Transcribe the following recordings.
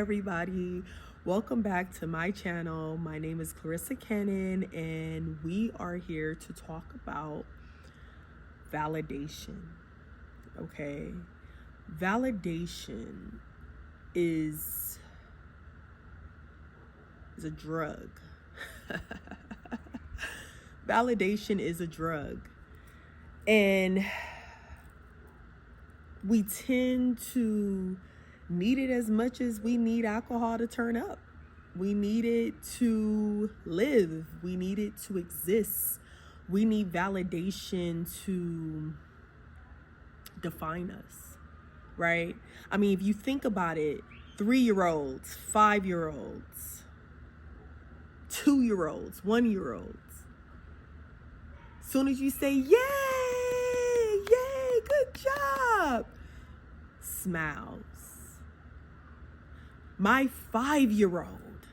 Everybody, welcome back to my channel. My name is Clarissa Cannon, and we are here to talk about validation. Okay, validation is a drug. Validation is a drug, and we tend to need it as much as we need alcohol to turn up. We need it to live. We need it to exist. We need validation to define us, right? I mean, if you think about it, 3-year-olds, 5-year-olds, 2-year-olds, 1-year-olds, soon as you say, yay, good job, smiles. My 5-year-old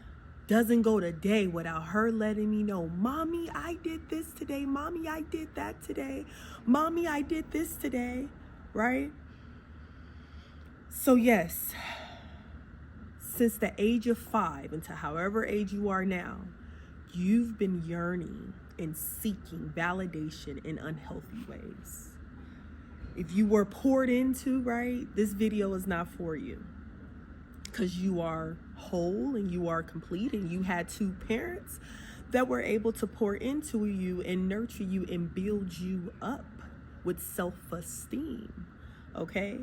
doesn't go the day without her letting me know, Mommy, I did this today. Mommy, I did that today. Mommy, I did this today, right? So yes, since the age of 5 until however age you are now, you've been yearning and seeking validation in unhealthy ways. If you were poured into, right, this video is not for you. Because you are whole and you are complete, and you had 2 parents that were able to pour into you and nurture you and build you up with self-esteem. Okay?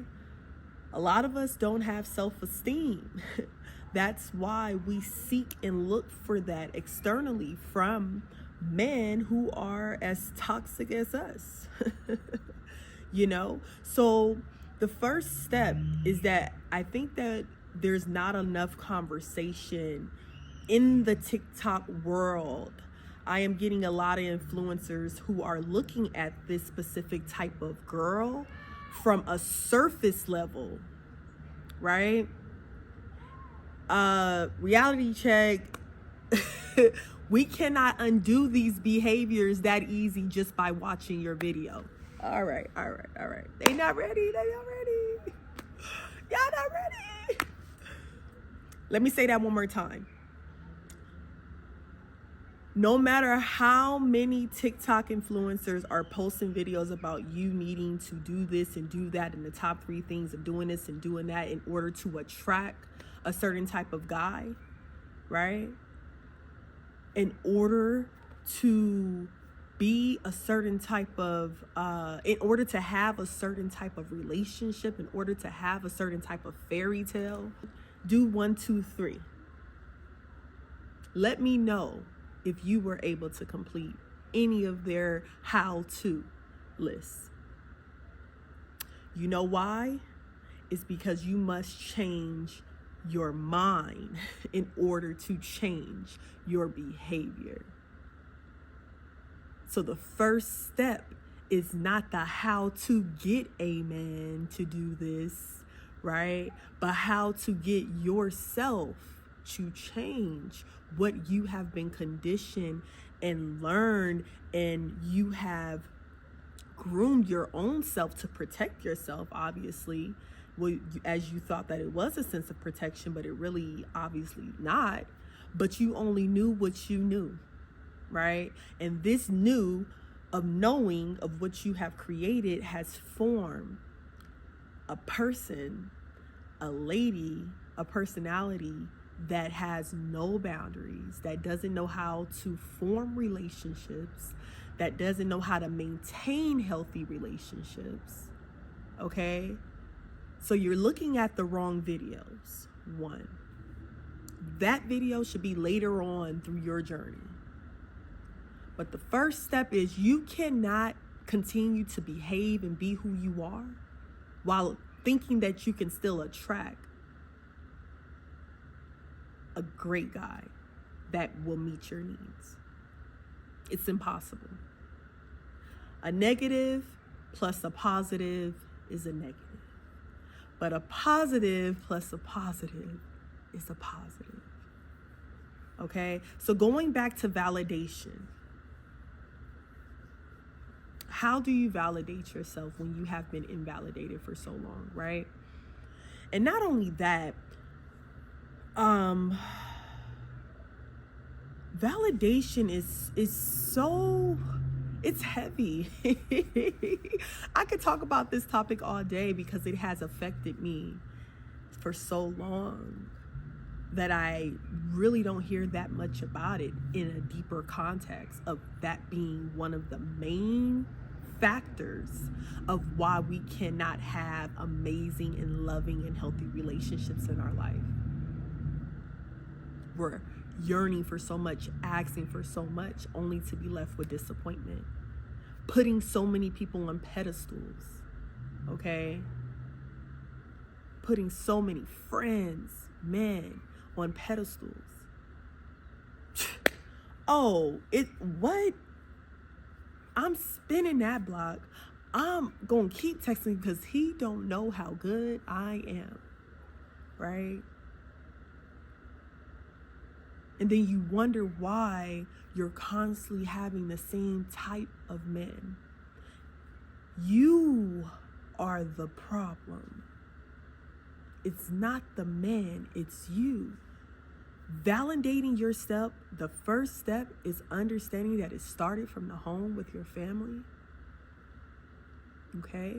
A lot of us don't have self-esteem. That's why we seek and look for that externally from men who are as toxic as us. You know? So the first step is that I think that there's not enough conversation in the TikTok world. I am getting a lot of influencers who are looking at this specific type of girl from a surface level, right? Reality check. We cannot undo these behaviors that easy just by watching your video. All right. They not ready. Y'all not ready. Let me say that one more time. No matter how many TikTok influencers are posting videos about you needing to do this and do that, and the top 3 things of doing this and doing that in order to attract a certain type of guy, right? In order to be a certain type of, in order to have a certain type of relationship, in order to have a certain type of fairy tale, do 1, 2, 3. Let me know if you were able to complete any of their how-to lists. You know why? It's because you must change your mind in order to change your behavior. So the first step is not the how to get a man to do this, right? But how to get yourself to change what you have been conditioned and learned, and you have groomed your own self to protect yourself, obviously. Well, as you thought that it was a sense of protection, but it really obviously not. But you only knew what you knew, right? And this new of knowing of what you have created has formed a person, a lady, a personality that has no boundaries, that doesn't know how to form relationships, that doesn't know how to maintain healthy relationships. Okay? So you're looking at the wrong videos. 1. That video should be later on through your journey. But the first step is you cannot continue to behave and be who you are while thinking that you can still attract a great guy that will meet your needs. It's impossible. A negative plus a positive is a negative. But a positive plus a positive is a positive. Okay? So going back to validation. How do you validate yourself when you have been invalidated for so long, right? And not only that, Um, validation is so, it's heavy. I could talk about this topic all day because it has affected me for so long that I really don't hear that much about it in a deeper context of that being one of the main factors of why we cannot have amazing and loving and healthy relationships in our life. We're yearning for so much, asking for so much, only to be left with disappointment. Putting so many people on pedestals, okay? Putting so many friends, men, on pedestals. Oh, what? I'm spinning that block. I'm gonna keep texting because he don't know how good I am, right? And then you wonder why you're constantly having the same type of men. You are the problem. It's not the man, it's you. Validating yourself, the first step is understanding that it started from the home with your family. Okay?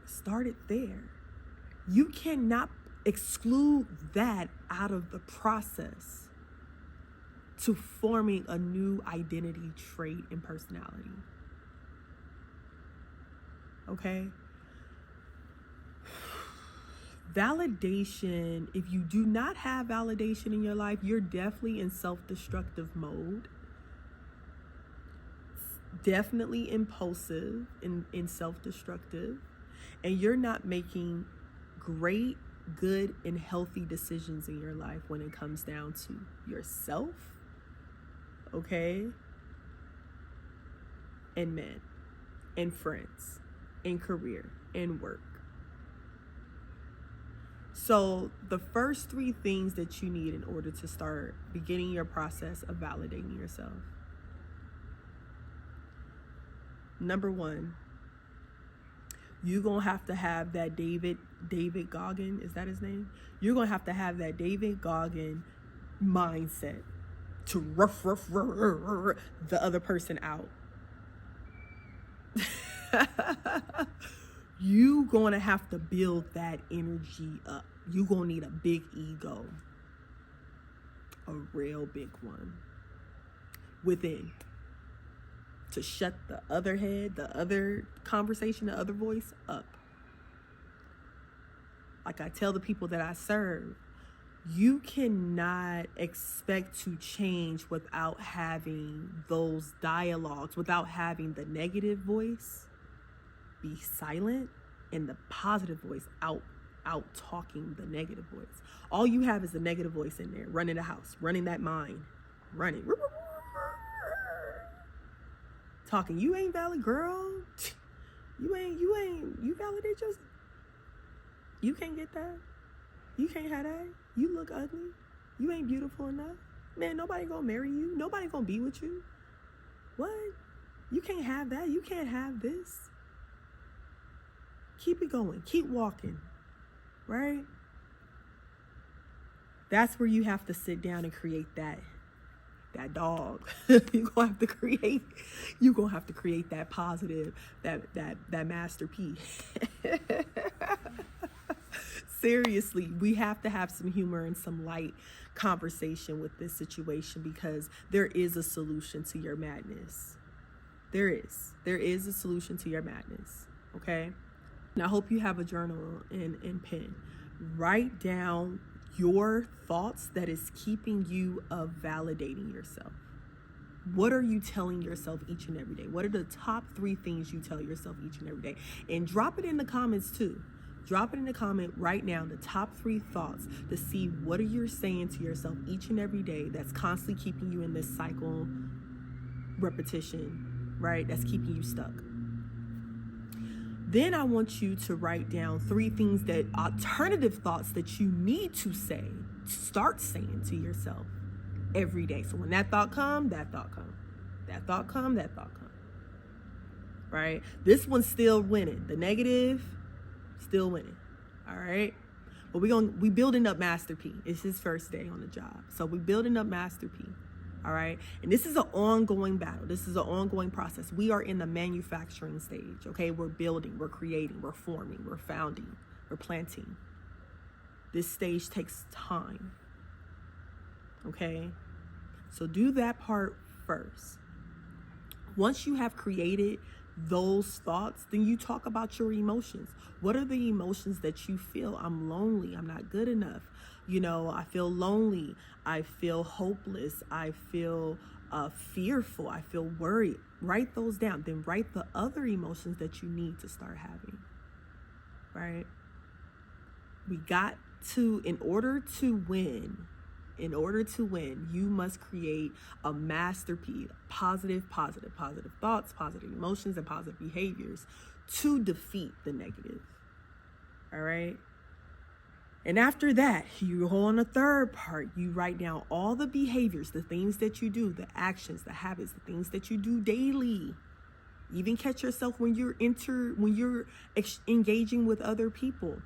Started there. You cannot exclude that out of the process to forming a new identity, trait, and personality. Okay? Validation, if you do not have validation in your life, you're definitely in self-destructive mode. Definitely impulsive and self-destructive. And you're not making great, good, and healthy decisions in your life when it comes down to yourself, okay? And men, and friends, and career, and work. So the first 3 things that you need in order to start beginning your process of validating yourself. Number 1, you're going to have to have that David Goggin, is that his name? You're going to have that David Goggin mindset to rough the other person out. You going to have to build that energy up. You going to need a big ego. A real big one. Within. To shut the other head, the other conversation, the other voice up. Like I tell the people that I serve, you cannot expect to change without having those dialogues, without having the negative voice be silent and the positive voice out talking the negative voice. All you have is the negative voice in there, running the house, running that mind, running, talking. You ain't valid, girl. You validate yourself. You can't get that. You can't have that. You look ugly. You ain't beautiful enough. Man, nobody gonna marry you. Nobody gonna be with you. What? You can't have that. You can't have this. Keep it going. Keep walking. Right? That's where you have to sit down and create that dog. You're gonna have to create that positive, that masterpiece. Seriously, we have to have some humor and some light conversation with this situation because there is a solution to your madness. There is a solution to your madness. Okay? And I hope you have a journal and pen. Write down your thoughts that is keeping you of validating yourself. What are you telling yourself each and every day? What are the top 3 things you tell yourself each and every day? And drop it in the comments too. Drop it in the comment right now, the top 3 thoughts, to see what are you saying to yourself each and every day that's constantly keeping you in this cycle, repetition, right? That's keeping you stuck. Then I want you to write down 3 things that alternative thoughts that you need to say, start saying to yourself every day. So when that thought come, that thought come. That thought come, that thought come. Right? This one's still winning. The negative, still winning. All right? But we building up Master P. It's his first day on the job. So we building up Master P. All right. And this is an ongoing battle. This is an ongoing process. We are in the manufacturing stage. Okay. We're building, we're creating, we're forming, we're founding, we're planting. This stage takes time. Okay. So do that part first. Once you have created those thoughts, then you talk about your emotions. What are the emotions that you feel? I'm lonely. I'm not good enough. I feel lonely. I feel hopeless. I feel fearful. I feel worried. Write those down. Then write the other emotions that you need to start having. Right? We got to, in order to win, you must create a masterpiece, positive thoughts, positive emotions, and positive behaviors to defeat the negative. All right. And after that, you go on the third part. You write down all the behaviors, the things that you do, the actions, the habits, the things that you do daily. Even catch yourself when you're engaging with other people.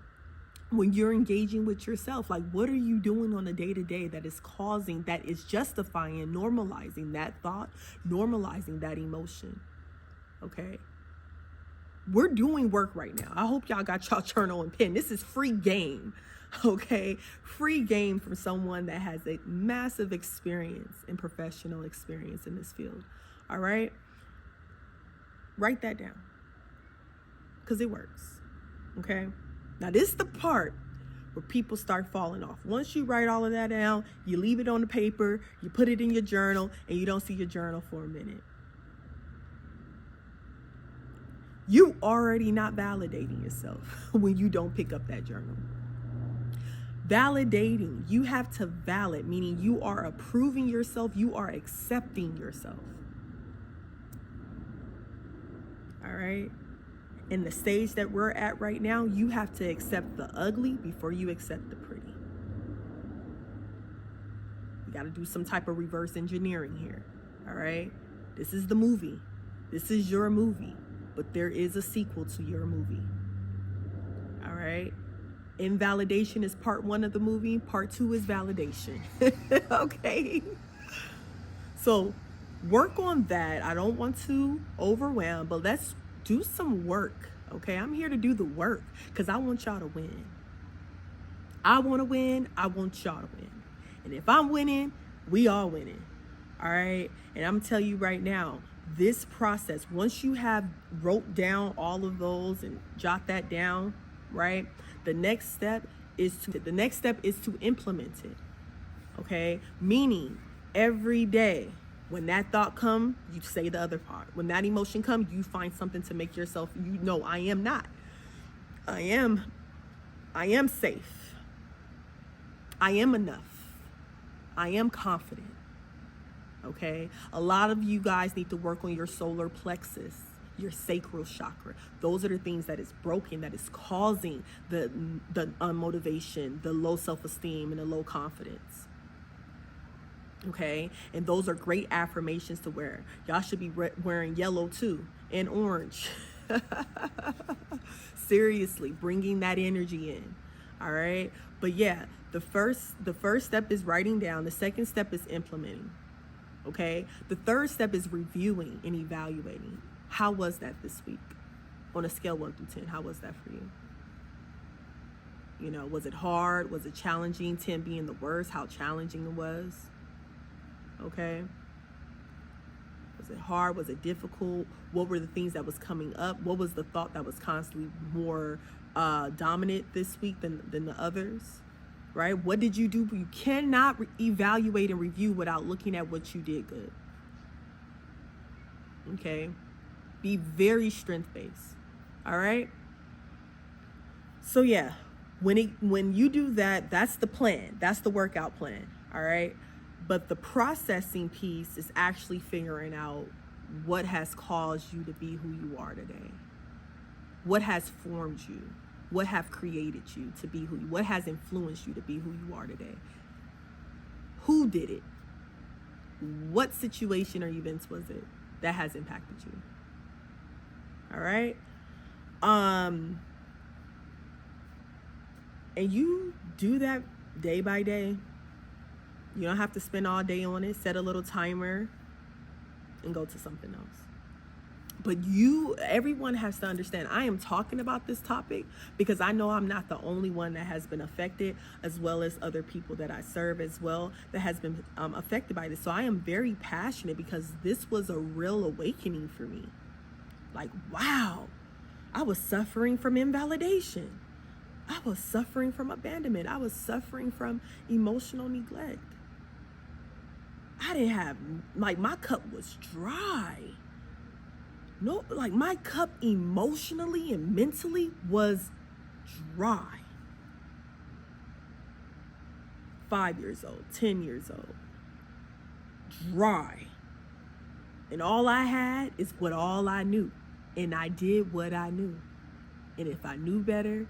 When you're engaging with yourself, like what are you doing on a day-to-day that is justifying, normalizing that thought, normalizing that emotion? Okay. We're doing work right now. I hope y'all got y'all journal and pen. This is free game. Okay. Free game from someone that has a massive experience and professional experience in this field. All right. Write that down because it works. Okay. Now, this is the part where people start falling off. Once you write all of that down, you leave it on the paper, you put it in your journal, and you don't see your journal for a minute. You already not validating yourself when you don't pick up that journal. Validating, you have to valid, meaning you are approving yourself, you are accepting yourself. All right? In the stage that we're at right now, you have to accept the ugly before you accept the pretty. You got to do some type of reverse engineering here. All right. This is the movie. This is your movie, but there is a sequel to your movie. All right. Invalidation is part 1 of the movie. Part 2 is validation. Okay. So work on that. I don't want to overwhelm, but let's do some work, okay? I'm here to do the work because I want y'all to win. I want to win. I want y'all to win. And if I'm winning, we all winning, all right? And I'm telling you right now, this process, once you have wrote down all of those and jot that down, right? The next step is to implement it, okay? Meaning every day, when that thought comes, you say the other part. When that emotion comes, you find something to make yourself, I am not. I am safe. I am enough. I am confident. Okay? A lot of you guys need to work on your solar plexus, your sacral chakra. Those are the things that is broken, that is causing the unmotivation, the low self-esteem, and the low confidence. Okay, and those are great affirmations to wear. Y'all should be wearing yellow too, and orange. Seriously, bringing that energy in. All right, but yeah, the first step is writing down. The second step is implementing. Okay, the third step is reviewing and evaluating. How was that this week? On a scale 1 through 10, how was that for you? Was it hard? Was it challenging? 10 being the worst, how challenging it was. Okay. Was it hard? Was it difficult? What were the things that was coming up? What was the thought that was constantly more dominant this week than the others? Right? What did you do? You cannot evaluate and review without looking at what you did good. Okay. Be very strength-based. All right. So yeah, when you do that, that's the plan. That's the workout plan. All right. But the processing piece is actually figuring out what has caused you to be who you are today. What has formed you? What have created you to be what has influenced you to be who you are today? Who did it? What situation or events was it that has impacted you? All right. And you do that day by day. You don't have to spend all day on it. Set a little timer and go to something else. But everyone has to understand, I am talking about this topic because I know I'm not the only one that has been affected, as well as other people that I serve as well that has been affected by this. So I am very passionate because this was a real awakening for me. Like, wow, I was suffering from invalidation. I was suffering from abandonment. I was suffering from emotional neglect. I didn't have, like, my cup was dry. No, like, my cup emotionally and mentally was dry. 5 years old, 10 years old, dry. And all I had is all I knew. And I did what I knew. And if I knew better,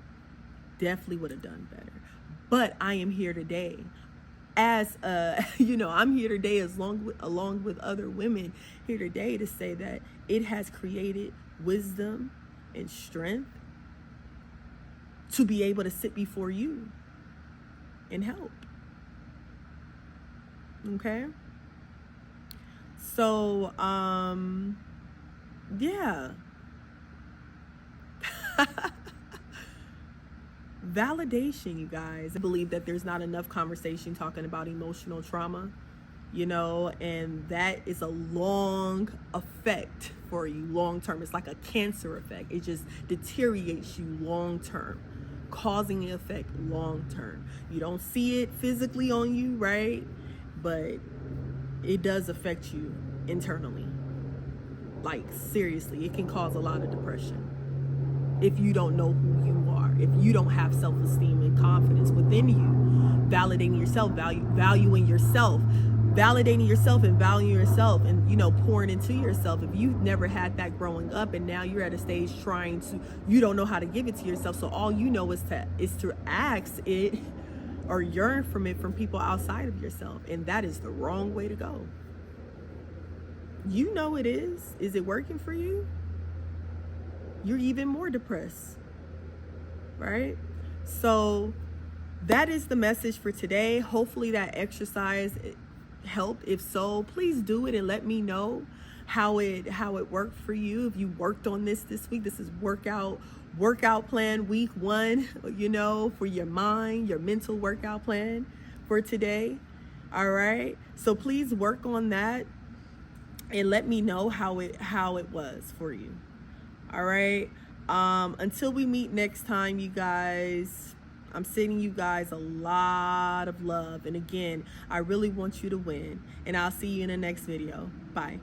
definitely would have done better. But I am here today as I'm here today along with other women here today to say that it has created wisdom and strength to be able to sit before you and help. Okay? So, yeah. Validation, you guys. I believe that there's not enough conversation talking about emotional trauma, and that is a long effect for you, long term. It's like a cancer effect. It just deteriorates you long term, causing an effect long term. You don't see it physically on you, right? But it does affect you internally. Like, seriously, it can cause a lot of depression if you don't know who you are, if you don't have self-esteem and confidence within you, validating yourself, valuing yourself, validating yourself and valuing yourself, and pouring into yourself. If you've never had that growing up, and now you're at a stage you don't know how to give it to yourself, so all you know is to ask it or yearn from it from people outside of yourself, and that is the wrong way to go. It is. Is it working for you? You're even more depressed, right? So that is the message for today. Hopefully that exercise helped. If so, please do it and let me know how it worked for you. If you worked on this week, this is workout plan week 1, for your mind, your mental workout plan for today. All right. So please work on that and let me know how it was for you. All right. Until we meet next time, you guys, I'm sending you guys a lot of love. And again, I really want you to win. And I'll see you in the next video. Bye.